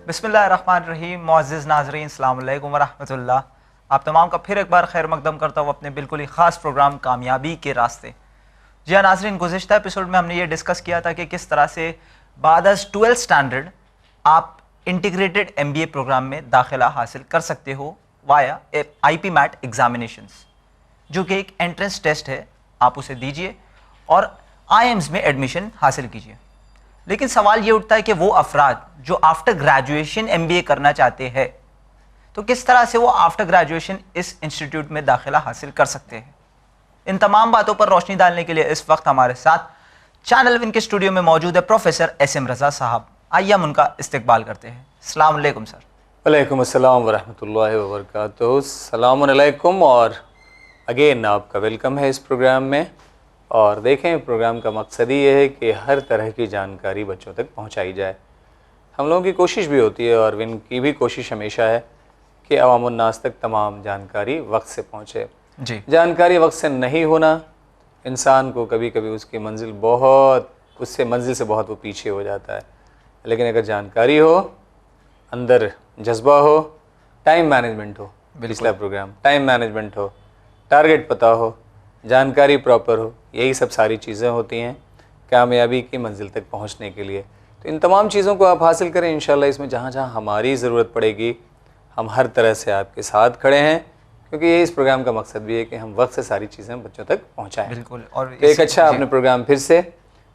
बिस्मिल्लाहिर्रहमानिर्रहीम। मुअज़्ज़िज़ नाज़रीन, अस्सलामु अलैकुम वरहमतुल्लाह। आप तमाम का फिर एक बार खैर मकदम करता हूँ अपने बिल्कुल ही ख़ास प्रोग्राम कामयाबी के रास्ते। जी हाँ नाज़रीन, गुज़िश्ता एपिसोड में हमने ये डिस्कस किया था कि किस तरह से बाद अज़ 12th स्टैंडर्ड आप इंटीग्रेटेड MBA प्रोग्राम में दाखिला हासिल कर सकते हो वाया IP मैट एग्जामिनेशंस, जो कि एक एंट्रेंस टेस्ट है। आप उसे दीजिए और IIMs में एडमिशन हासिल कीजिए। लेकिन सवाल ये उठता है कि वो अफराद जो आफ्टर ग्रेजुएशन MBA करना चाहते हैं, तो किस तरह से वो आफ्टर ग्रेजुएशन इस इंस्टीट्यूट में दाखिला हासिल कर सकते हैं। इन तमाम बातों पर रोशनी डालने के लिए इस वक्त हमारे साथ चैनल विन के स्टूडियो में मौजूद है प्रोफेसर SM रज़ा साहब। आइए हम उनका इस्तकबाल करते हैं। अस्सलाम वालेकुम सर। वालेकुम अस्सलाम वरहमतुल्लाहि वबरकातुहू। अस्सलाम अलैकुम और अगेन आपका वेलकम है इस प्रोग्राम में। और देखें, प्रोग्राम का मकसद ही ये है कि हर तरह की जानकारी बच्चों तक पहुंचाई जाए। हम लोगों की कोशिश भी होती है और विन की भी कोशिश हमेशा है कि अवामुन्नास तक तमाम जानकारी वक्त से पहुंचे। जी, जानकारी वक्त से नहीं होना इंसान को कभी कभी उसकी मंजिल से बहुत वो पीछे हो जाता है। लेकिन अगर जानकारी हो, अंदर जज्बा हो, टाइम मैनेजमेंट हो, पिछला प्रोग्राम टाइम मैनेजमेंट हो, टारगेट पता हो, जानकारी प्रॉपर हो, यही सब सारी चीज़ें होती हैं कामयाबी की मंजिल तक पहुंचने के लिए। तो इन तमाम चीज़ों को आप हासिल करें इंशाल्लाह। इसमें जहाँ जहाँ हमारी ज़रूरत पड़ेगी हम हर तरह से आपके साथ खड़े हैं, क्योंकि ये इस प्रोग्राम का मकसद भी है कि हम वक्त से सारी चीज़ें बच्चों तक पहुँचाएँ। बिल्कुल। और तो एक अच्छा आपने प्रोग्राम फिर से,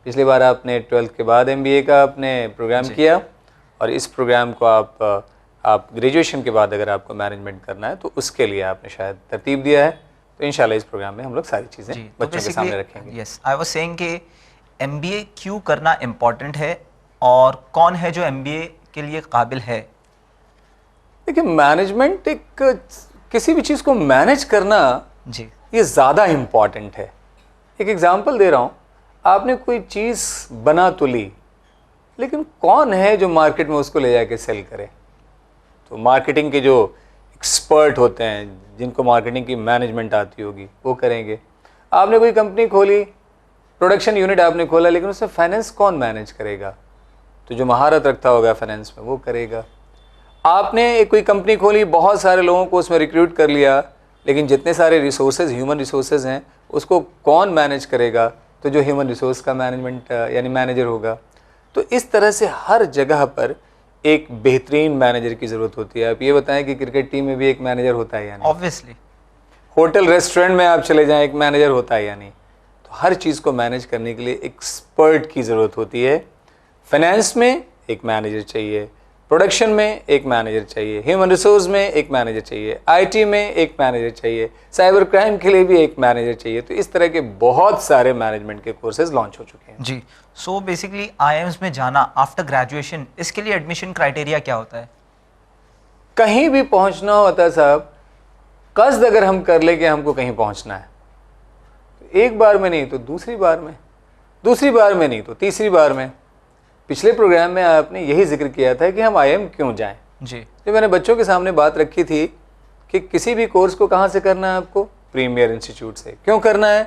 पिछली बार आपने 12th के बाद MBA का आपने प्रोग्राम किया और इस प्रोग्राम को आप ग्रेजुएशन के बाद अगर आपको मैनेजमेंट करना है तो उसके लिए आपने शायद तरतीब दिया है। तो इंशाल्लाह इस प्रोग्राम में हम लोग सारी चीज़ें बच्चों के सामने रखेंगे। यस, आई वाज सेइंग कि MBA क्यों करना इम्पोर्टेंट है और कौन है जो MBA के लिए काबिल है। देखिए, मैनेजमेंट किसी भी चीज़ को मैनेज करना जी, ये ज़्यादा इम्पॉर्टेंट है। एक एग्जांपल दे रहा हूँ, आपने कोई चीज़ बना तो ली, लेकिन कौन है जो मार्केट में उसको ले जाके सेल करे। तो मार्केटिंग के जो एक्सपर्ट होते हैं, जिनको मार्केटिंग की मैनेजमेंट आती होगी, वो करेंगे। आपने कोई कंपनी खोली, प्रोडक्शन यूनिट आपने खोला, लेकिन उसमें फाइनेंस कौन मैनेज करेगा। तो जो महारत रखता होगा फाइनेंस में वो करेगा। आपने कोई कंपनी खोली, बहुत सारे लोगों को उसमें रिक्रूट कर लिया, लेकिन जितने सारे रिसोर्सेज, ह्यूमन रिसोर्सेज हैं, उसको कौन मैनेज करेगा। तो जो ह्यूमन रिसोर्स का मैनेजमेंट यानी मैनेजर होगा। तो इस तरह से हर जगह पर एक बेहतरीन मैनेजर की ज़रूरत होती है। आप ये बताएं कि क्रिकेट टीम में भी एक मैनेजर होता है या नहीं। ऑब्वियसली। होटल रेस्टोरेंट में आप चले जाएं, एक मैनेजर होता है या नहीं। तो हर चीज़ को मैनेज करने के लिए एक्सपर्ट की ज़रूरत होती है। फाइनेंस में एक मैनेजर चाहिए, प्रोडक्शन में एक मैनेजर चाहिए, ह्यूमन रिसोर्स में एक मैनेजर चाहिए, IT में एक मैनेजर चाहिए, साइबर क्राइम के लिए भी एक मैनेजर चाहिए। तो इस तरह के बहुत सारे मैनेजमेंट के कोर्सेज लॉन्च हो चुके हैं। जी, सो बेसिकली IIMs में जाना आफ्टर ग्रेजुएशन, इसके लिए एडमिशन क्राइटेरिया क्या होता है। कहीं भी पहुंचना होता है साहब, कस्द अगर हम कर ले कि हमको कहीं पहुंचना है, तो एक बार में नहीं तो दूसरी बार में, दूसरी बार में नहीं तो तीसरी बार में। पिछले प्रोग्राम में आपने यही जिक्र किया था कि हम IIM क्यों जाएं। जी, जो मैंने बच्चों के सामने बात रखी थी कि किसी भी कोर्स को कहाँ से करना है, आपको प्रीमियर इंस्टीट्यूट से। क्यों करना है?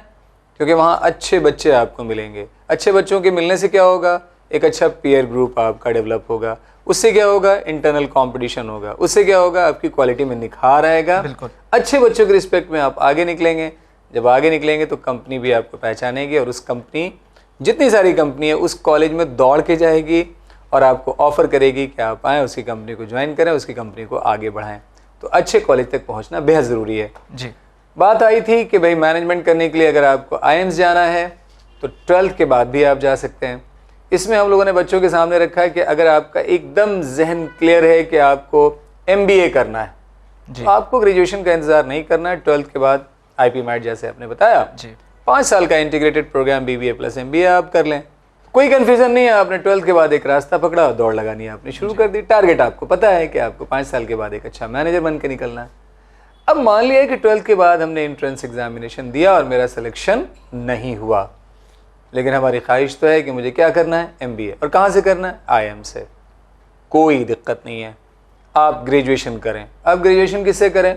क्योंकि वहाँ अच्छे बच्चे आपको मिलेंगे। अच्छे बच्चों के मिलने से क्या होगा, एक अच्छा पीयर ग्रुप आपका डेवलप होगा। उससे क्या होगा, इंटरनल कंपटीशन होगा। उससे क्या होगा, आपकी क्वालिटी में निखार आएगा। बिल्कुल। अच्छे बच्चों के रिस्पेक्ट में आप आगे निकलेंगे। जब आगे निकलेंगे तो कंपनी भी आपको पहचानेगी और उस कंपनी, जितनी सारी कंपनी है, उस कॉलेज में दौड़ के जाएगी और आपको ऑफर करेगी कि आप आएँ, उसकी कंपनी को ज्वाइन करें, उसकी कंपनी को आगे बढ़ाएं। तो अच्छे कॉलेज तक पहुँचना बेहद ज़रूरी है। जी, बात आई थी कि भाई मैनेजमेंट करने के लिए अगर आपको IIMs जाना है तो 12th के बाद भी आप जा सकते हैं। इसमें हम लोगों ने बच्चों के सामने रखा है कि अगर आपका एकदम जहन क्लियर है कि आपको MBA करना है, तो आपको ग्रेजुएशन का इंतज़ार नहीं करना है। 12th के बाद IP मैट, जैसे आपने बताया, 5 साल का इंटीग्रेटेड प्रोग्राम BBA + MBA आप कर लें। कोई कन्फ्यूज़न नहीं है। आपने 12th के बाद एक रास्ता पकड़ा, दौड़ लगानी आपने शुरू कर दी। टारगेट आपको पता है कि आपको 5 साल के बाद एक अच्छा मैनेजर बन के निकलना है। अब मान लिया कि 12th के बाद हमने एंट्रेंस एग्जामिनेशन दिया और मेरा सिलेक्शन नहीं हुआ, लेकिन हमारी ख्वाहिश तो है कि मुझे क्या करना है, MBA। और कहाँ से करना है, IIM से। कोई दिक्कत नहीं है, आप ग्रेजुएशन करें। अब ग्रेजुएशन किससे करें,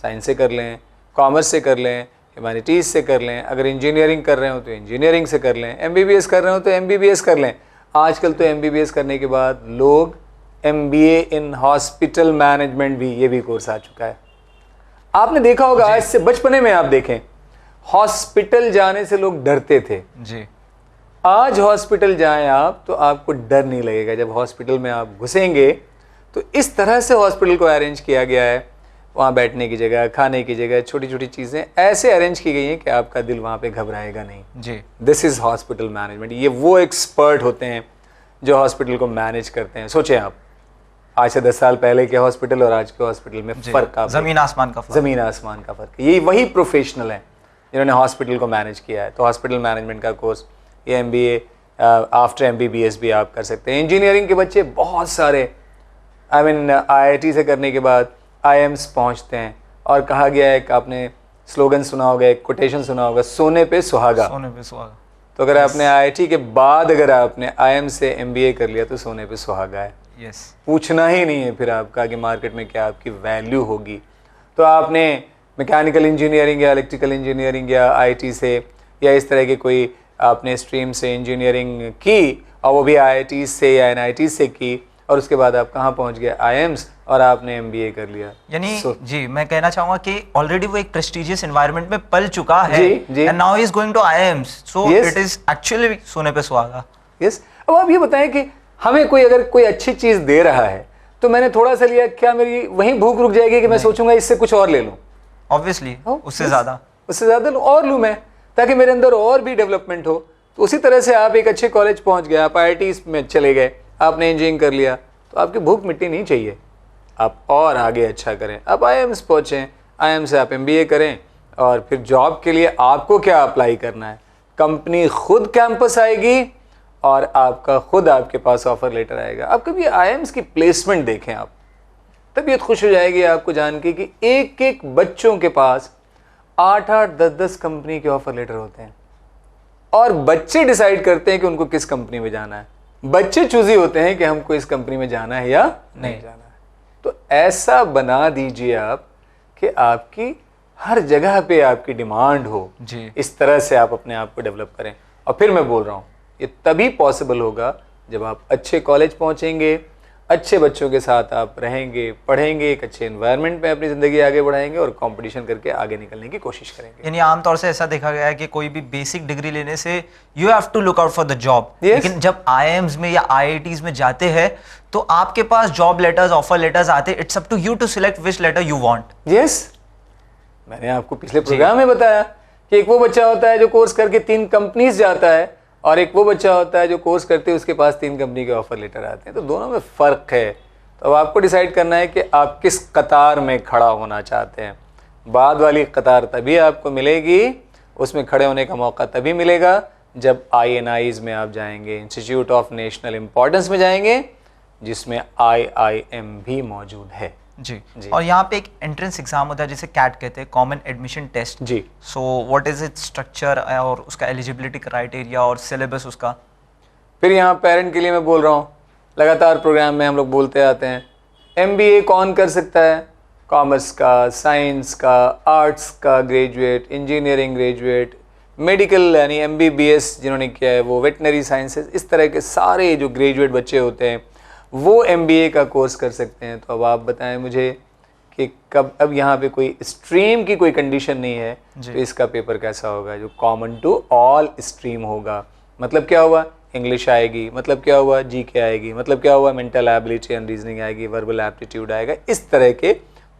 साइंस से कर लें, कॉमर्स से कर लें, ह्यूमैनिटीज़ से कर लें। अगर इंजीनियरिंग कर रहे हो तो इंजीनियरिंग से कर लें, MBBS कर रहे हो तो MBBS कर लें। आजकल तो MBBS करने के बाद लोग MBA इन हॉस्पिटल मैनेजमेंट भी, ये भी कोर्स आ चुका है। आपने देखा होगा, आज से बचपने में आप देखें, हॉस्पिटल जाने से लोग डरते थे जी। आज हॉस्पिटल जाएं आप तो आपको डर नहीं लगेगा। जब हॉस्पिटल में आप घुसेंगे तो इस तरह से हॉस्पिटल को अरेंज किया गया है, वहाँ बैठने की जगह, खाने की जगह, छोटी छोटी चीज़ें ऐसे अरेंज की गई हैं कि आपका दिल वहाँ पे घबराएगा नहीं जी। This is hospital management. ये वो एक्सपर्ट होते हैं जो हॉस्पिटल को मैनेज करते हैं। सोचें आप, आज से 10 साल पहले के हॉस्पिटल और आज के हॉस्पिटल में फ़र्क, आप ज़मीन आसमान का फ़र्क। ज़मीन आसमान का फ़र्क। ये वही प्रोफेशनल हैं जिन्होंने हॉस्पिटल को मैनेज किया है। तो हॉस्पिटल मैनेजमेंट का कोर्स, ये MBA आफ्टर MBBS भी आप कर सकते हैं। इंजीनियरिंग के बच्चे बहुत सारे IIT से करने के बाद IIMs पहुंचते हैं, और कहा गया है कि आपने स्लोगन सुना होगा, एक कोटेशन सुना होगा, सोने पे सुहागा। सोने पे सुहागा। तो अगर आपने IIT के बाद अगर आपने IIM से MBA कर लिया तो सोने पे सुहागा है। यस। पूछना ही नहीं है फिर आपका कि मार्केट में क्या आपकी वैल्यू होगी। तो आपने मैकेनिकल इंजीनियरिंग या इलेक्ट्रिकल इंजीनियरिंग या IT से या इस तरह की कोई आपने स्ट्रीम से इंजीनियरिंग की, और वो भी IIT से या NIT से की, और उसके बाद आप कहाँ पहुँच गए, IIMs, और आपने MBA कर लिया। यानी जी, मैं कहना चाहूंगा कि ऑलरेडी वो एक प्रेस्टिजियस एनवायरनमेंट में पल चुका है, and now he is going to IIMs, so it is actually सोने पे सुहागा। यस। अब आप ये बताएं कि हमें कोई अगर कोई अच्छी चीज़ दे रहा है तो मैंने थोड़ा सा लिया, क्या मेरी वहीं भूख रुक जाएगी कि मैं सोचूंगा इससे कुछ और ले लूँ? ऑब्वियसली उससे ज़्यादा लूँ और लूँ मैं, ताकि मेरे अंदर और भी डेवलपमेंट हो। तो उसी तरह से आप एक अच्छे कॉलेज पहुँच गए, आप IIT में चले गए, आपने इंजीनियरिंग कर लिया, तो आपकी भूख मिट्टी नहीं चाहिए, आप और आगे अच्छा करें। आप IIMs पहुँचें, IIM से आप MBA करें, और फिर जॉब के लिए आपको क्या अप्लाई करना है, कंपनी खुद कैंपस आएगी और आपका खुद आपके पास ऑफर लेटर आएगा। आप कभी IIMs की प्लेसमेंट देखें, आप तबीयत खुश हो जाएगी आपको जान के कि एक एक बच्चों के पास 8-8, 10-10 कंपनी के ऑफर लेटर होते हैं, और बच्चे डिसाइड करते हैं कि उनको किस कंपनी में जाना है। बच्चे चूजी होते हैं कि हमको इस कंपनी में जाना है या नहीं जाना है। तो ऐसा बना दीजिए आप कि आपकी हर जगह पे आपकी डिमांड हो जी। इस तरह से आप अपने आप को डेवलप करें। और फिर मैं बोल रहा हूँ, ये तभी पॉसिबल होगा जब आप अच्छे कॉलेज पहुँचेंगे, अच्छे बच्चों के साथ आप रहेंगे, पढ़ेंगे, एक अच्छे एनवायरनमेंट में अपनी ज़िंदगी आगे बढ़ाएंगे और कंपटीशन करके आगे निकलने की कोशिश करेंगे। यानी आमतौर से ऐसा देखा गया है कि कोई भी बेसिक डिग्री लेने से you have to look out for the job, लेकिन जब IIMs में या IITs में जाते हैं तो आपके पास जॉब लेटर्स, ऑफर लेटर्स आते हैं। It's up to you to select which letter you want. Yes, मैंने आपको पिछले प्रोग्राम में बताया कि एक वो बच्चा होता है जो कोर्स करके 3 कंपनीज जाता है, और एक वो बच्चा होता है जो कोर्स करते हैं उसके पास 3 कंपनी के ऑफर लेटर आते हैं। तो दोनों में फ़र्क है। तो अब आपको डिसाइड करना है कि आप किस कतार में खड़ा होना चाहते हैं। बाद वाली कतार तभी आपको मिलेगी, उसमें खड़े होने का मौका तभी मिलेगा जब INIs में आप जाएंगे, इंस्टीट्यूट ऑफ नेशनल इम्पोर्टेंस में जाएंगे, जिसमें IIM भी मौजूद है। जी। और यहाँ पे एक एंट्रेंस एग्जाम होता है जिसे CAT कहते हैं, कॉमन एडमिशन टेस्ट। जी। So what is it structure और उसका एलिजिबिलिटी क्राइटेरिया और सिलेबस उसका? फिर यहाँ पेरेंट के लिए मैं बोल रहा हूँ, लगातार प्रोग्राम में हम लोग बोलते आते हैं, MBA कौन कर सकता है? कॉमर्स का, साइंस का, आर्ट्स का ग्रेजुएट, इंजीनियरिंग ग्रेजुएट, मेडिकल यानी MBBS जिन्होंने किया है वो, वेटनरी साइंसेज, इस तरह के सारे जो ग्रेजुएट बच्चे होते हैं वो MBA का कोर्स कर सकते हैं। तो अब आप बताएं मुझे कि कब, अब यहाँ पे कोई स्ट्रीम की कोई कंडीशन नहीं है, तो इसका पेपर कैसा होगा? जो कॉमन टू ऑल स्ट्रीम होगा। मतलब क्या हुआ? इंग्लिश आएगी, मतलब क्या हुआ? GK आएगी, मतलब क्या हुआ? मेंटल एबिलिटी एंड रीजनिंग आएगी, वर्बल एप्टीट्यूड आएगा। इस तरह के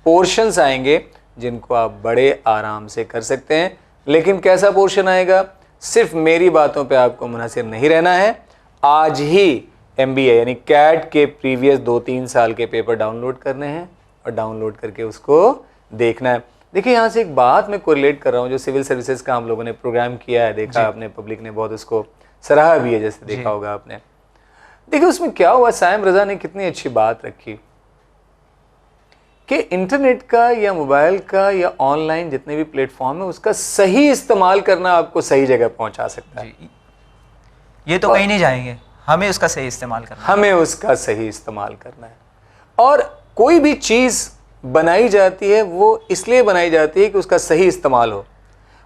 पोर्शंस आएंगे जिनको आप बड़े आराम से कर सकते हैं। लेकिन कैसा पोर्शन आएगा? सिर्फ मेरी बातों पे आपको मुनहसिर नहीं रहना है। आज ही MBA यानी CAT के प्रीवियस 2-3 साल के पेपर डाउनलोड करने हैं, और डाउनलोड करके उसको देखना है। देखिए, यहाँ से एक बात मैं कोरिलेट कर रहा हूँ, जो सिविल सर्विसेज का हम लोगों ने प्रोग्राम किया है, देखा आपने, पब्लिक ने बहुत उसको सराहा भी है, जैसे देखा होगा आपने। देखिए उसमें क्या हुआ, साइम रजा ने कितनी अच्छी बात रखी कि इंटरनेट का या मोबाइल का या ऑनलाइन जितने भी प्लेटफॉर्म है उसका सही इस्तेमाल करना आपको सही जगह पहुंचा सकता है। ये तो कहीं नहीं जाएंगे, हमें उसका सही इस्तेमाल करना है। हमें उसका सही इस्तेमाल करना है। और कोई भी चीज़ बनाई जाती है वो इसलिए बनाई जाती है कि उसका सही इस्तेमाल हो।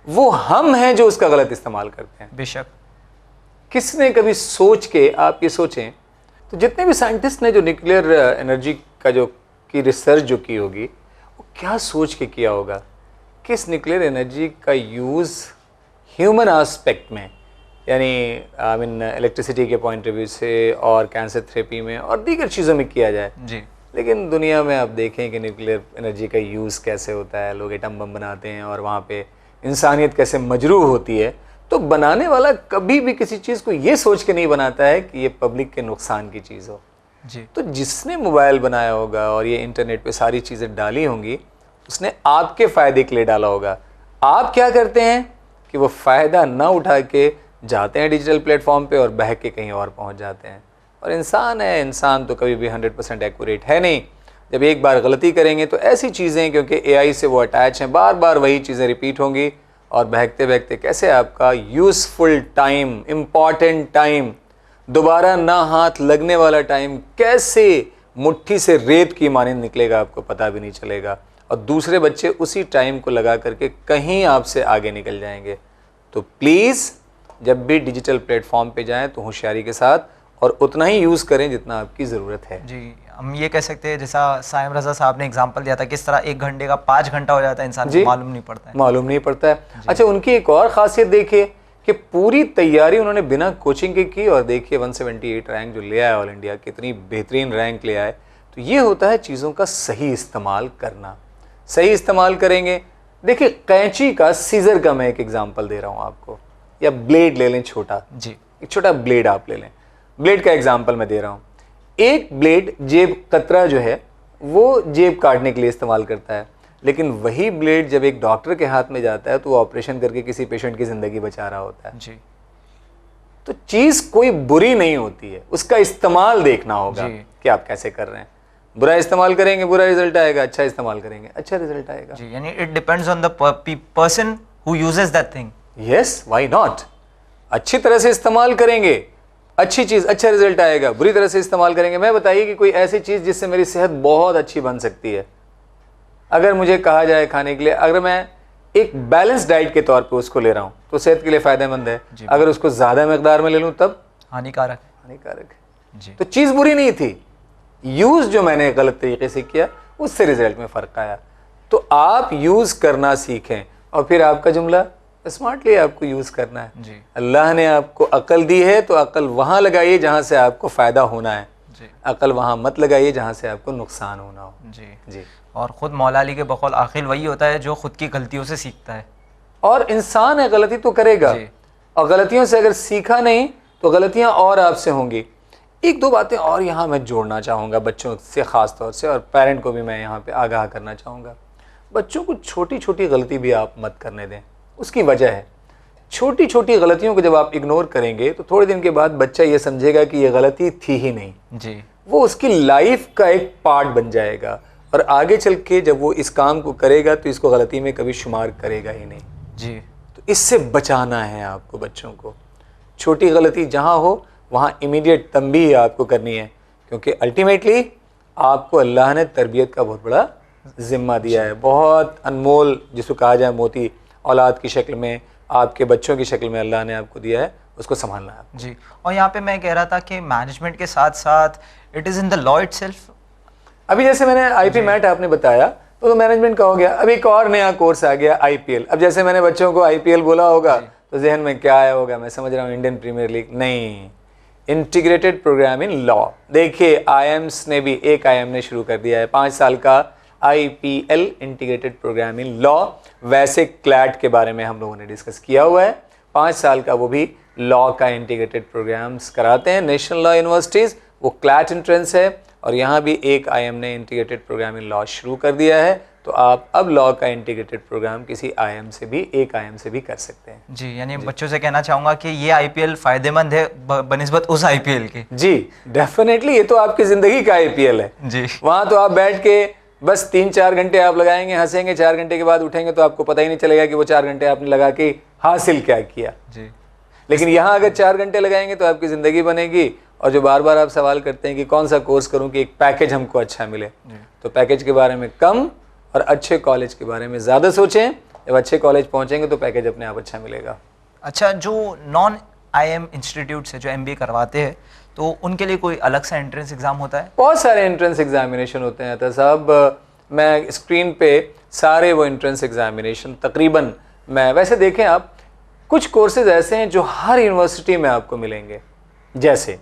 वो हम हैं जो उसका गलत इस्तेमाल करते हैं। बेशक। किसने कभी सोच के, आप ये सोचें, तो जितने भी साइंटिस्ट ने जो न्यूक्लियर एनर्जी का जो की रिसर्च जो की होगी, वो क्या सोच के किया होगा कि इस न्यूक्लियर एनर्जी का यूज़ ह्यूमन एस्पेक्ट में, यानी आई मीन इलेक्ट्रिसिटी के पॉइंट ऑफ व्यू से और कैंसर थेरेपी में और दीगर चीज़ों में किया जाए जी। लेकिन दुनिया में आप देखें कि न्यूक्लियर एनर्जी का यूज़ कैसे होता है, लोग एटम बम बनाते हैं और वहाँ पे इंसानियत कैसे मजरूह होती है। तो बनाने वाला कभी भी किसी चीज़ को ये सोच के नहीं बनाता है कि ये पब्लिक के नुकसान की चीज़ हो जी। तो जिसने मोबाइल बनाया होगा और ये इंटरनेट पे सारी चीज़ें डाली होंगी, उसने आपके फ़ायदे के लिए डाला होगा। आप क्या करते हैं कि वो फ़ायदा ना उठा के जाते हैं डिजिटल प्लेटफॉर्म पे और बह के कहीं और पहुंच जाते हैं। और इंसान है, इंसान तो कभी भी 100% एक्यूरेट है नहीं। जब एक बार गलती करेंगे तो ऐसी चीज़ें, क्योंकि एआई से वो अटैच हैं, बार बार वही चीज़ें रिपीट होंगी और बहकते बहकते कैसे आपका यूज़फुल टाइम, इम्पॉर्टेंट टाइम, दोबारा ना हाथ लगने वाला टाइम कैसे मुट्ठी से रेत की मानिंद निकलेगा आपको पता भी नहीं चलेगा। और दूसरे बच्चे उसी टाइम को लगा करके कहीं आपसे आगे निकल जाएंगे। तो प्लीज़ जब भी डिजिटल प्लेटफॉर्म पे जाएं तो होशियारी के साथ और उतना ही यूज़ करें जितना आपकी ज़रूरत है। जी, हम ये कह सकते हैं जैसा साइम रज़ा साहब ने एग्जांपल दिया था, किस तरह 1 घंटे का 5 घंटा हो जाता है, इंसान को मालूम नहीं पड़ता है। मालूम नहीं पड़ता है। अच्छा, उनकी एक और ख़ासियत देखिए कि पूरी तैयारी उन्होंने बिना कोचिंग के की और देखिए 178 रैंक जो ले आया ऑल इंडिया, कितनी बेहतरीन रैंक ले आए। तो ये होता है चीज़ों का सही इस्तेमाल करना। सही इस्तेमाल करेंगे। देखिए कैंची का, सीज़र का मैं एक एग्जांपल दे रहा हूँ आपको, या ब्लेड ले लें छोटा जी। एक छोटा ब्लेड आप ले लें। ब्लेड का एग्जांपल मैं दे रहा हूँ। एक ब्लेड जेब कतरा जो है वो जेब काटने के लिए इस्तेमाल करता है, लेकिन वही ब्लेड जब एक डॉक्टर के हाथ में जाता है तो वो ऑपरेशन करके किसी पेशेंट की ज़िंदगी बचा रहा होता है। जी। तो चीज़ कोई बुरी नहीं होती है, उसका इस्तेमाल देखना होगा कि आप कैसे कर रहे हैं। बुरा इस्तेमाल करेंगे बुरा रिजल्ट आएगा, अच्छा इस्तेमाल करेंगे अच्छा रिजल्ट आएगा। जी, यानी it depends on the person who uses that thing. Yes, why not. अच्छी तरह से इस्तेमाल करेंगे, अच्छी चीज़, अच्छा रिजल्ट आएगा। बुरी तरह से इस्तेमाल करेंगे, मैं बताइए कि कोई ऐसी चीज़ जिससे मेरी सेहत बहुत अच्छी बन सकती है, अगर मुझे कहा जाए खाने के लिए, अगर मैं एक बैलेंस डाइट के तौर पे उसको ले रहा हूँ तो सेहत के लिए फ़ायदेमंद है। अगर उसको ज़्यादा मकदार में ले लूँ तब हानिकारक है। जी। तो चीज़ बुरी नहीं थी, यूज़ जो मैंने गलत तरीके से किया उससे रिजल्ट में फ़र्क आया। तो आप यूज़ करना सीखें और फिर आपका जुमला स्मार्टली आपको यूज़ करना है। जी। अल्लाह ने आपको अकल दी है तो अकल वहाँ लगाइए जहाँ से आपको फ़ायदा होना है। जी। अकल वहाँ मत लगाइए जहाँ से आपको नुकसान होना हो। जी। जी। और ख़ुद मौला अली के बकौल आखिल वही होता है जो ख़ुद की गलतियों से सीखता है। और इंसान है, गलती तो करेगा और गलतियों से अगर सीखा नहीं तो गलतियाँ और आपसे होंगी। एक दो बातें और यहाँ मैं जोड़ना चाहूँगा बच्चों से ख़ास तौर से, और पेरेंट को भी मैं यहाँ पे आगाह करना चाहूँगा। बच्चों को छोटी छोटी गलती भी आप मत करने दें। उसकी वजह है, छोटी छोटी गलतियों को जब आप इग्नोर करेंगे तो थोड़े दिन के बाद बच्चा ये समझेगा कि ये गलती थी ही नहीं। जी। वो उसकी लाइफ का एक पार्ट बन जाएगा और आगे चल के जब वो इस काम को करेगा तो इसको गलती में कभी शुमार करेगा ही नहीं। जी। तो इससे बचाना है आपको बच्चों को। छोटी गलती जहाँ हो वहाँ इमीडिएट तंबीह आपको करनी है, क्योंकि अल्टीमेटली आपको अल्लाह ने तरबियत का बहुत बड़ा ज़िम्मा दिया है। बहुत अनमोल, जिसको कहा जाए मोती, औलाद की शक्ल में, आपके बच्चों की शक्ल में अल्लाह ने आपको दिया है, उसको संभालना है। जी। और यहाँ पे मैं कह रहा था कि मैनेजमेंट के साथ साथ it is in the law itself. अभी जैसे मैंने आईपी मैट आपने बताया तो मैनेजमेंट का हो गया। अब एक और नया कोर्स आ गया आईपीएल। अब जैसे मैंने बच्चों को आईपीएल बोला होगा तो जहन में क्या आया होगा, मैं समझ रहा हूँ इंडियन प्रीमियर लीग नहीं, इंटीग्रेटेड प्रोग्राम इन लॉ। देखिए आईएम्स ने भी, एक आईएम ने शुरू कर दिया है 5 साल का IPL, integrated program in law. वैसे क्लैट के बारे में हम लोगों ने डिस्कस किया हुआ है, 5 साल का वो भी लॉ का इंटीग्रेटेड प्रोग्राम्स कराते हैं नेशनल लॉ यूनिवर्सिटीज़। वो क्लैट एंट्रेंस है और यहाँ भी एक आईएम ने इंटीग्रेटेड प्रोग्राम इन लॉ शुरू कर दिया है। तो आप अब लॉ का इंटीग्रेटेड प्रोग्राम किसी आईएम से भी, एक आईएम से भी कर सकते हैं। जी, यानी बच्चों से कहना चाहूँगा कि ये आईपीएल फ़ायदेमंद है बनिस्बत उस आईपीएल के। जी डेफिनेटली, ये तो आपकी ज़िंदगी का आईपीएल है। जी। वहाँ तो आप बैठ के बस 3-4 घंटे आप लगाएंगे, हंसेंगे, 4 घंटे के बाद उठेंगे तो आपको पता ही नहीं चलेगा कि वो 4 घंटे आपने लगा के हासिल क्या किया। जी। लेकिन यहाँ अगर 4 घंटे लगाएंगे तो आपकी ज़िंदगी बनेगी। और जो बार बार आप सवाल करते हैं कि कौन सा कोर्स करूँ कि एक पैकेज हमको अच्छा मिले, तो पैकेज के बारे में कम और अच्छे कॉलेज के बारे में ज़्यादा सोचें। जब अच्छे कॉलेज पहुँचेंगे तो पैकेज अपने आप अच्छा मिलेगा। अच्छा, जो नॉन आईएम इंस्टीट्यूट्स है जो एमबीए करवाते हैं, तो उनके लिए कोई अलग सा एंट्रेंस एग्ज़ाम होता है? बहुत सारे एंट्रेंस एग्जामिनेशन होते हैं तो साहब, मैं स्क्रीन पे सारे वो एंट्रेंस एग्जामिनेशन तकरीबन, मैं वैसे देखें आप, कुछ कोर्सेज ऐसे हैं जो हर यूनिवर्सिटी में आपको मिलेंगे, जैसे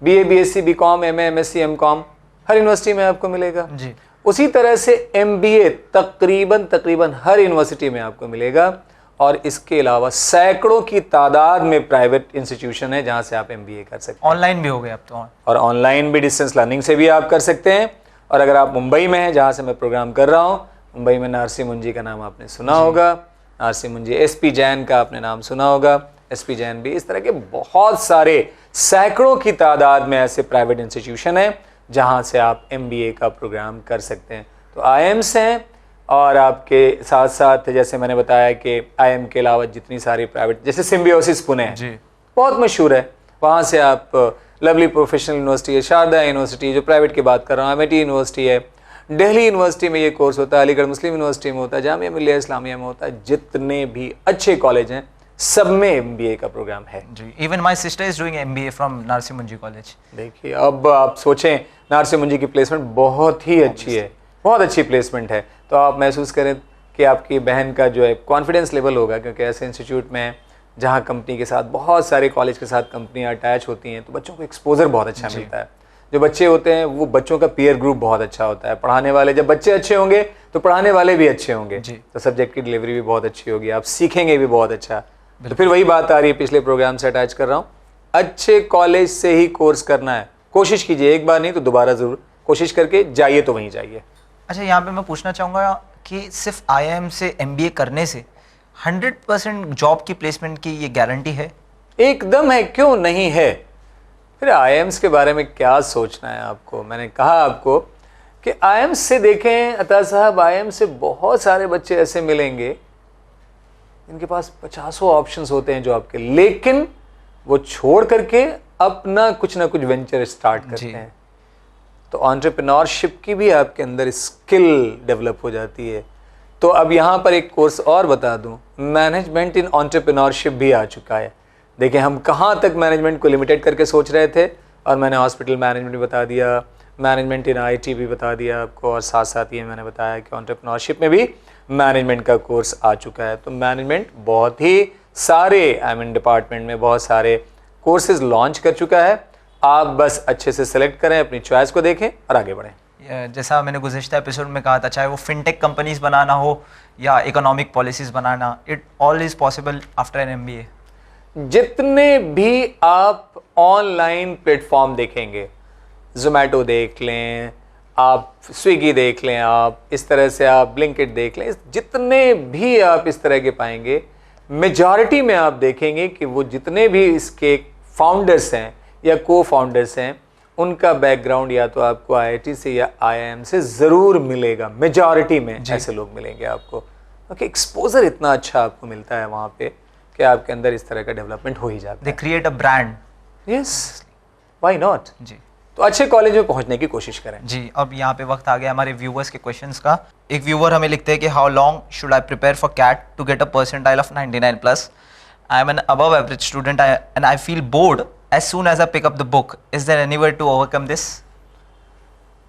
BA BSc BCom MA MSc MCom हर यूनिवर्सिटी में आपको मिलेगा जी। उसी तरह से MBA तकरीबन हर यूनिवर्सिटी में आपको मिलेगा। और इसके अलावा सैकड़ों की तादाद में प्राइवेट इंस्टीट्यूशन है जहां से आप MBA कर सकते हैं। ऑनलाइन भी हो गए अब तो। और ऑनलाइन भी, डिस्टेंस लर्निंग से भी आप कर सकते हैं। और अगर आप मुंबई में हैं जहां से मैं प्रोग्राम कर रहा हूं, मुंबई में नारसी मुंजी का नाम आपने सुना होगा, नारसी मुंजी, SP जैन का आपने नाम सुना होगा, SP जैन भी, इस तरह के बहुत सारे सैकड़ों की तादाद में ऐसे प्राइवेट इंस्टीट्यूशन हैं जहां से आप MBA का प्रोग्राम कर सकते हैं। तो IIMs हैं, और आपके साथ साथ जैसे मैंने बताया कि IIM के अलावा जितनी सारी प्राइवेट, जैसे सिम्बियोसिस पुणे है, बहुत मशहूर है, वहाँ से आप लवली प्रोफेशनल यूनिवर्सिटी है, शारदा यूनिवर्सिटी जो प्राइवेट की बात कर रहा हूँ, MIT यूनिवर्सिटी है, दिल्ली यूनिवर्सिटी में ये कोर्स होता है, अलीगढ़ मुस्लिम यूनिवर्सिटी में होता है, जामिया मिलिया इस्लामिया में होता है, जितने भी अच्छे कॉलेज हैं सब में MBA का प्रोग्राम है जी। Even my sister is doing MBA from Narsee Monjee college. देखिए, अब आप सोचें, नारसी मुंजी की प्लेसमेंट बहुत ही अच्छी है, बहुत अच्छी प्लेसमेंट है। तो आप महसूस करें कि आपकी बहन का जो है कॉन्फिडेंस लेवल होगा, क्योंकि ऐसे इंस्टीट्यूट में जहाँ कंपनी के साथ, बहुत सारे कॉलेज के साथ कंपनियाँ अटैच होती हैं, तो बच्चों को एक्सपोजर बहुत अच्छा मिलता है। जो बच्चे होते हैं वो बच्चों का पीयर ग्रुप बहुत अच्छा होता है, पढ़ाने वाले, जब बच्चे अच्छे होंगे तो पढ़ाने वाले भी अच्छे होंगे, तो सब्जेक्ट की डिलीवरी भी बहुत अच्छी होगी, आप सीखेंगे भी बहुत अच्छा। तो फिर वही बात आ रही है, पिछले प्रोग्राम से अटैच कर रहा हूँ, अच्छे कॉलेज से ही कोर्स करना है, कोशिश कीजिए, एक बार नहीं तो दोबारा ज़रूर कोशिश करके जाइए, तो वहीं जाइए। अच्छा, यहाँ पे मैं पूछना चाहूँगा कि सिर्फ IIM से MBA करने से 100% जॉब की प्लेसमेंट की ये गारंटी है? एकदम है, क्यों नहीं है। फिर IIMs के बारे में क्या सोचना है आपको, मैंने कहा आपको कि IIMs से देखें अता साहब, IIM से बहुत सारे बच्चे ऐसे मिलेंगे जिनके पास 50 ऑप्शंस होते हैं जॉब के, लेकिन वो छोड़ करके अपना कुछ ना कुछ वेंचर स्टार्ट करते हैं। तो एंटरप्रेन्योरशिप की भी आपके अंदर स्किल डेवलप हो जाती है। तो अब यहाँ पर एक कोर्स और बता दूँ, मैनेजमेंट इन एंटरप्रेन्योरशिप भी आ चुका है। देखिए, हम कहाँ तक मैनेजमेंट को लिमिटेड करके सोच रहे थे, और मैंने हॉस्पिटल मैनेजमेंट भी बता दिया, मैनेजमेंट इन IT भी बता दिया आपको, और साथ साथ ये मैंने बताया कि एंटरप्रेन्योरशिप में भी मैनेजमेंट का कोर्स आ चुका है। तो मैनेजमेंट बहुत ही सारे डिपार्टमेंट में बहुत सारे कोर्सेज लॉन्च कर चुका है। आप बस अच्छे से सेलेक्ट करें, अपनी चॉइस को देखें और आगे बढ़ें। जैसा मैंने गुज़िश्ता एपिसोड में कहा था, चाहे वो फिनटेक कंपनीज बनाना हो या इकोनॉमिक पॉलिसीज़ बनाना, it all is possible after an MBA। जितने भी आप ऑनलाइन प्लेटफॉर्म देखेंगे, जोमेटो देख लें, आप स्विगी देख लें, आप इस तरह से आप ब्लिंकिट देख लें, जितने भी आप इस तरह के पाएंगे, मेजॉरिटी में आप देखेंगे कि वो जितने भी इसके फाउंडर्स हैं या को फाउंडर्स हैं, उनका बैकग्राउंड या तो आपको IIT से या IIM से ज़रूर मिलेगा। मेजॉरिटी में ऐसे लोग मिलेंगे आपको, क्योंकि एक्सपोजर इतना अच्छा आपको मिलता है वहाँ पे कि आपके अंदर इस तरह का डेवलपमेंट हो ही जाता है। They create a brand. Yes, why not. जी, तो अच्छे कॉलेज में पहुंचने की कोशिश करें। जी, अब यहाँ पे वक्त आ गया हमारे व्यूवर्स के क्वेश्चंस का। एक व्यूवर हमें लिखते हैं कि how long should I prepare for CAT to get a percentile of 99+? I am an above average student and I feel bored as soon as I pick up the book. Is there any way to overcome this?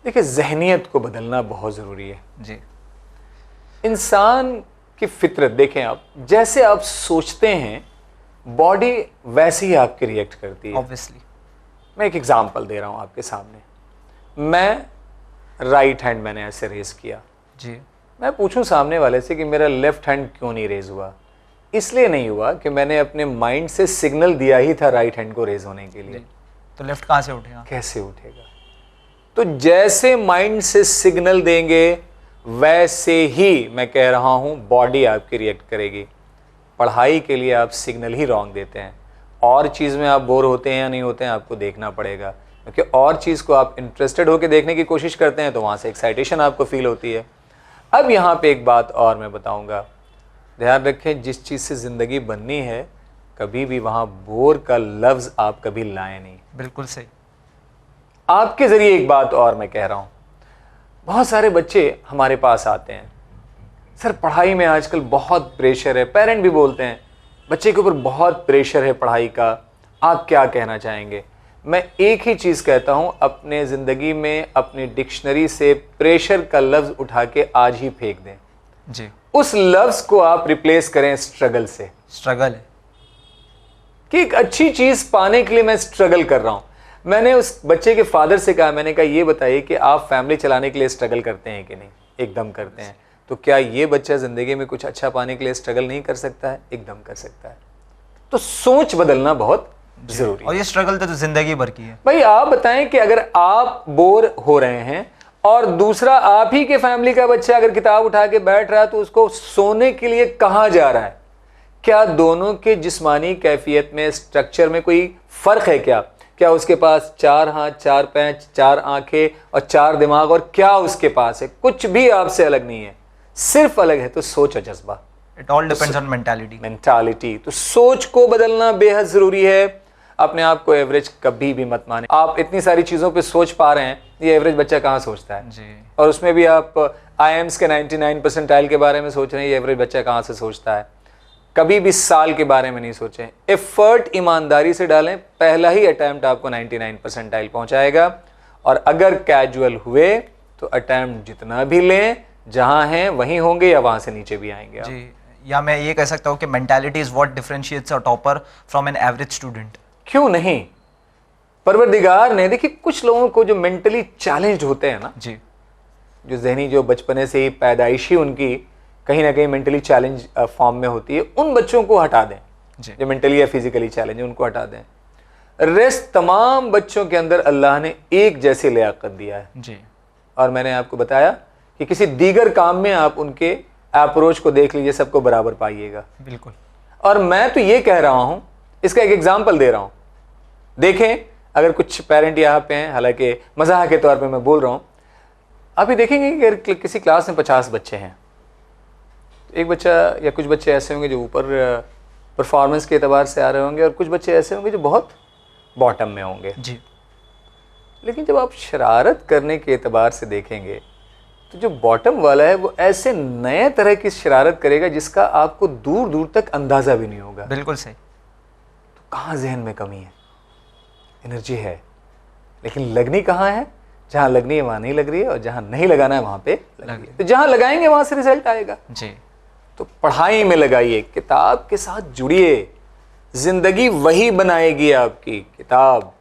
देखिए, जहनियत को बदलना बहुत ज़रूरी है। जी, इंसान की फितरत देखें आप, जैसे आप सोचते हैं बॉडी वैसे ही आपकी रिएक्ट करती है। ऑब्वियसली। मैं एक एग्जांपल दे रहा हूं आपके सामने। मैं राइट हैंड मैंने ऐसे रेज किया जी, मैं पूछूं सामने वाले से कि मेरा लेफ्ट हैंड क्यों नहीं रेज हुआ? इसलिए नहीं हुआ कि मैंने अपने माइंड से सिग्नल दिया ही था राइट हैंड को रेज होने के लिए। तो लेफ्ट कहाँ से उठेगा? कैसे उठेगा? तो जैसे माइंड से सिग्नल देंगे वैसे ही मैं कह रहा हूं बॉडी आपकी रिएक्ट करेगी। पढ़ाई के लिए आप सिग्नल ही रॉन्ग देते हैं, और चीज़ में आप बोर होते हैं या नहीं होते हैं आपको देखना पड़ेगा, क्योंकि और चीज़ को आप इंटरेस्टेड होकर देखने की कोशिश करते हैं तो वहाँ से एक्साइटेशन आपको फील होती है। अब यहाँ पे एक बात और मैं बताऊँगा, ध्यान रखें, जिस चीज़ से ज़िंदगी बननी है कभी भी वहाँ बोर का लफ्ज़ आप कभी लाएं नहीं। बिल्कुल सही। आपके ज़रिए एक बात और मैं कह रहा हूँ, बहुत सारे बच्चे हमारे पास आते हैं, सर पढ़ाई में आजकल बहुत प्रेशर है, पेरेंट भी बोलते हैं बच्चे के ऊपर बहुत प्रेशर है पढ़ाई का, आप क्या कहना चाहेंगे? मैं एक ही चीज़ कहता हूँ, अपने ज़िंदगी में अपनी डिक्शनरी से प्रेशर का लफ्ज़ उठा के आज ही फेंक दें जी। उस लफ्ज़ को आप रिप्लेस करें स्ट्रगल से। स्ट्रगल है कि एक अच्छी चीज़ पाने के लिए मैं स्ट्रगल कर रहा हूँ। मैंने उस बच्चे के फादर से कहा, मैंने कहा ये बताइए कि आप फैमिली चलाने के लिए स्ट्रगल करते हैं कि नहीं? एकदम करते हैं। तो क्या ये बच्चा ज़िंदगी में कुछ अच्छा पाने के लिए स्ट्रगल नहीं कर सकता है? एकदम कर सकता है। तो सोच बदलना बहुत जरूरी है। और ये स्ट्रगल तो जिंदगी भर की है। भाई आप बताएं कि अगर आप बोर हो रहे हैं और दूसरा आप ही के फैमिली का बच्चा अगर किताब उठा के बैठ रहा है तो उसको सोने के लिए कहां जा रहा है? क्या दोनों के जिस्मानी कैफियत में, स्ट्रक्चर में कोई फर्क है क्या? क्या उसके पास 4 हाथ, 4 पैर, 4 आंखें और 4 दिमाग, और क्या उसके पास है? कुछ भी आपसे अलग नहीं है, सिर्फ अलग है तो सोच और जज्बा। It all depends on mentality. तो सोच को बदलना बेहद जरूरी है। अपने आप को एवरेज कभी भी मत माने। आप इतनी सारी चीजों पे सोच पा रहे हैं, ये एवरेज बच्चा कहाँ सोचता है जी। और उसमें भी आप IIMs के 99 परसेंटाइल के बारे में सोच रहे हैं, ये एवरेज बच्चा कहाँ से सोचता है? कभी भी साल के बारे में नहीं सोचें। एफर्ट ईमानदारी से डालें, पहला ही अटैम्प्ट आपको 99 परसेंटाइल पहुंचाएगा। और अगर कैजुअल हुए तो अटैम्प्ट जितना भी लें, जहां हैं वहीं होंगे या वहां से नीचे भी आएंगे जी। या मैं ये कह सकता हूँ कि mentality is what differentiates a topper from an average student. क्यों नहीं? परवरदिगार ने, देखिए कुछ लोगों को जो मेंटली चैलेंज्ड होते हैं ना जी, जो जहनी, जो बचपने से ही पैदाइशी उनकी कहीं ना कहीं मेंटली चैलेंज फॉर्म में होती है, उन बच्चों को हटा दें जी। जो मेंटली या फिजिकली चैलेंज है, उनको हटा दें। रेस्ट तमाम बच्चों के अंदर अल्लाह ने एक जैसी लियाकत दिया है जी। और मैंने आपको बताया कि किसी दीगर काम में आप उनके अप्रोच को देख लीजिए, सबको बराबर पाइएगा। बिल्कुल। और मैं तो ये कह रहा हूं, इसका एक एग्जाम्पल दे रहा हूं। देखें, अगर कुछ पेरेंट यहाँ पे हैं, हालांकि मजाक के तौर पे मैं बोल रहा हूं, आप ये देखेंगे कि अगर किसी क्लास में 50 बच्चे हैं, एक बच्चा या कुछ बच्चे ऐसे होंगे जो ऊपर परफॉर्मेंस के एतबार से आ रहे होंगे और कुछ बच्चे ऐसे होंगे जो बहुत बॉटम में होंगे जी। लेकिन जब आप शरारत करने के एतबार से देखेंगे तो जो बॉटम वाला है वो ऐसे नए तरह की शरारत करेगा जिसका आपको दूर दूर तक अंदाज़ा भी नहीं होगा। बिल्कुल सही। तो कहाँ जहन में कमी है? एनर्जी है, लेकिन लगनी कहाँ है? जहाँ लगनी है वहाँ नहीं लग रही है, और जहाँ नहीं लगाना है वहाँ पे लग रही है। तो जहाँ लगाएंगे वहाँ से रिजल्ट आएगा। जी। तो पढ़ाई में लगाइए, किताब के साथ जुड़िए, जिंदगी वही बनाएगी आपकी किताब।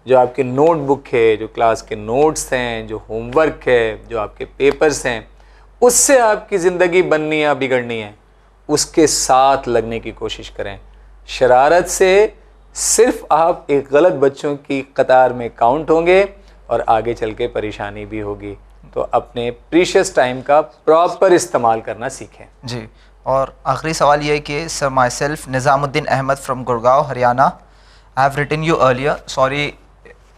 जो आपके नोटबुक है, जो क्लास के नोट्स हैं, जो होमवर्क है, जो आपके पेपर्स हैं, उससे आपकी ज़िंदगी बननी या बिगड़नी है, उसके साथ लगने की कोशिश करें। शरारत से सिर्फ आप एक गलत बच्चों की कतार में काउंट होंगे और आगे चल के परेशानी भी होगी। तो अपने प्रीशियस टाइम का प्रॉपर इस्तेमाल करना सीखें। जी। और आखिरी सवाल ये है कि sir, myself Nizamuddin Ahmed from Gurgaon Haryana, I have written you earlier, sorry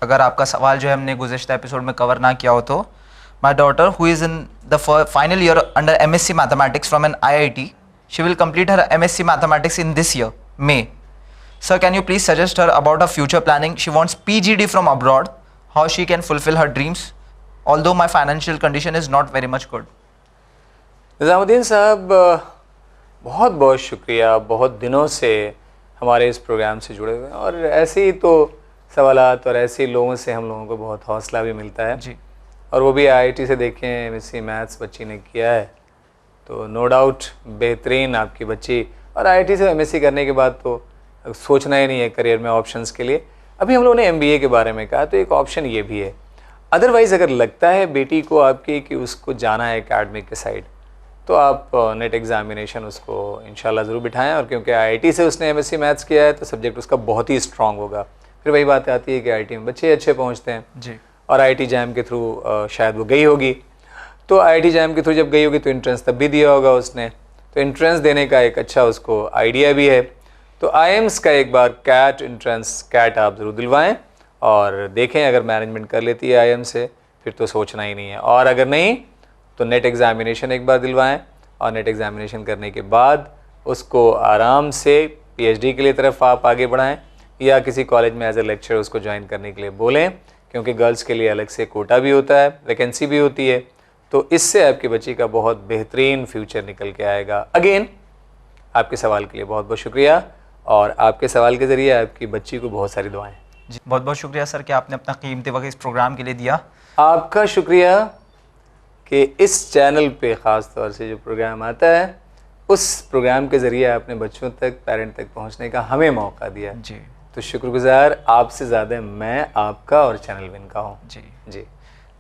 अगर आपका सवाल जो है हमने गुज़िश्ता एपिसोड में कवर ना किया हो तो। My daughter who is in the final year under MSc mathematics from an IIT, she will complete her MSc mathematics in this year May. Sir, can you please suggest her about her future planning? She wants PGD from abroad. How she can fulfill her dreams? Although my financial condition is not very much good. Nizamuddin साहब, बहुत बहुत शुक्रिया, बहुत दिनों से हमारे इस programme से जुड़े हुए हैं और ऐसे ही तो सवालात और ऐसे लोगों से हम लोगों को बहुत हौसला भी मिलता है जी। और वो भी IIT से देखें, MSc मैथ्स बच्ची ने किया है तो नो डाउट बेहतरीन आपकी बच्ची। और IIT से MSc करने के बाद तो सोचना ही नहीं है करियर में ऑप्शंस के लिए। अभी हम लोगों ने MBA के बारे में कहा तो एक ऑप्शन ये भी है। अदरवाइज़ अगर लगता है बेटी को आपकी कि उसको जाना है एकेडमिक के साइड, तो आप नेट एग्जामिनेशन उसको इंशाल्लाह ज़रूर बिठाएं। और क्योंकि IIT से उसने MSc मैथ्स किया है तो सब्जेक्ट उसका बहुत ही स्ट्रॉन्ग होगा। फिर वही बात आती है कि IIT में बच्चे अच्छे पहुंचते हैं जी। और IIT जैम के थ्रू शायद वो गई होगी, तो IIT जैम के थ्रू जब गई होगी तो एंट्रेंस तब भी दिया होगा उसने, तो एंट्रेंस देने का एक अच्छा उसको आइडिया भी है। तो IIMs का एक बार कैट आप ज़रूर दिलवाएं और देखें, अगर मैनेजमेंट कर लेती है IIM से फिर तो सोचना ही नहीं है, और अगर नहीं तो नेट एग्ज़ामिनेशन एक बार दिलवाएं और नेट एग्ज़ामिनेशन करने के बाद उसको आराम से PhD के लिए तरफ आप आगे बढ़ाएं या किसी कॉलेज में एज ए लेक्चर उसको ज्वाइन करने के लिए बोलें, क्योंकि गर्ल्स के लिए अलग से कोटा भी होता है, वैकेंसी भी होती है। तो इससे आपकी बच्ची का बहुत बेहतरीन फ्यूचर निकल के आएगा। अगेन आपके सवाल के लिए बहुत बहुत शुक्रिया और आपके सवाल के ज़रिए आपकी बच्ची को बहुत सारी दुआएं। जी, बहुत बहुत शुक्रिया सर कि आपने अपना कीमती वक्त इस प्रोग्राम के लिए दिया। आपका शुक्रिया कि इस चैनल पे ख़ास तौर से जो प्रोग्राम आता है उस प्रोग्राम के ज़रिए आपने बच्चों तक, पेरेंट तक पहुंचने का हमें मौका दिया। जी तो शुक्रगुज़ार आपसे ज़्यादा मैं आपका और चैनल विन का हूँ। जी जी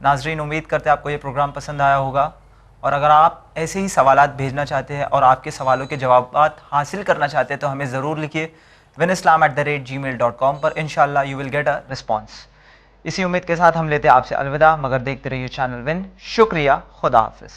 नाजरीन, उम्मीद करते हैं आपको ये प्रोग्राम पसंद आया होगा, और अगर आप ऐसे ही सवालात भेजना चाहते हैं और आपके सवालों के जवाब हासिल करना चाहते हैं तो हमें ज़रूर लिखिए winislam@gmail.com पर। इंशाल्लाह you will get a response. इसी उम्मीद के साथ हम लेते हैं आपसे अलविदा, मगर देखते रहिए चैनल विन। शुक्रिया, खुदा हाफिज़।